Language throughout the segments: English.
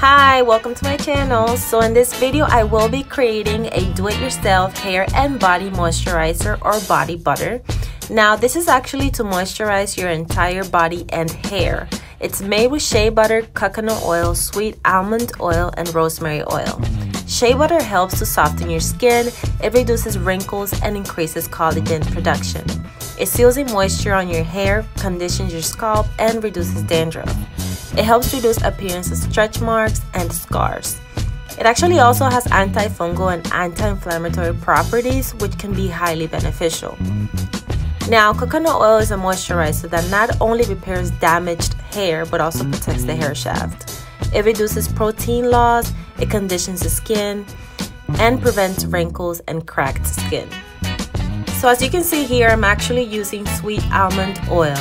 Hi, welcome to my channel. So in this video I will be creating a do-it-yourself hair and body moisturizer or body butter. Now this is actually to moisturize your entire body and hair. It's made with shea butter, coconut oil, sweet almond oil, and rosemary oil. Shea butter helps to soften your skin, it reduces wrinkles and increases collagen production. It seals in moisture on your hair, conditions your scalp, and reduces dandruff. It helps reduce appearance of stretch marks and scars. It actually also has antifungal and anti-inflammatory properties, which can be highly beneficial. Now, coconut oil is a moisturizer that not only repairs damaged hair, but also protects the hair shaft. It reduces protein loss, it conditions the skin, and prevents wrinkles and cracked skin. So as you can see here, I'm actually using sweet almond oil,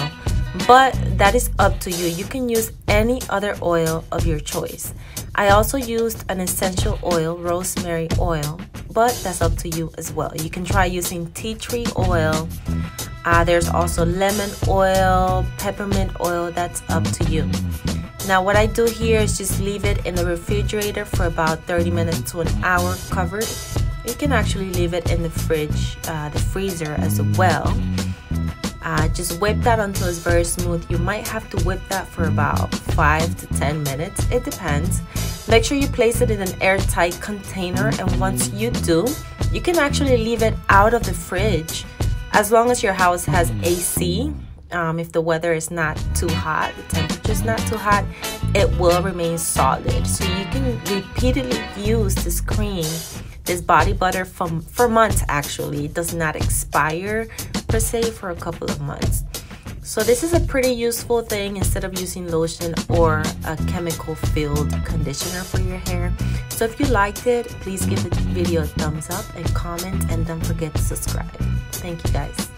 but that is up to you. You can use any other oil of your choice. I also used an essential oil, rosemary oil, but that's up to you as well. You can try using tea tree oil. There's also lemon oil, peppermint oil, that's up to you. Now what I do here is just leave it in the refrigerator for about 30 minutes to an hour covered. You can actually leave it in the fridge, the freezer as well. Just whip that until it's very smooth. You might have to whip that for about 5 to 10 minutes. It depends. Make sure you place it in an airtight container, and once you do, you can actually leave it out of the fridge as long as your house has AC. If the weather is not too hot, the temperature is not too hot, it will remain solid. So you can repeatedly use this cream, this body butter for months actually. It does not expire per se, for a couple of months. So this is a pretty useful thing instead of using lotion or a chemical filled conditioner for your hair. So if you liked it, please give the video a thumbs up and comment, and don't forget to subscribe. Thank you guys.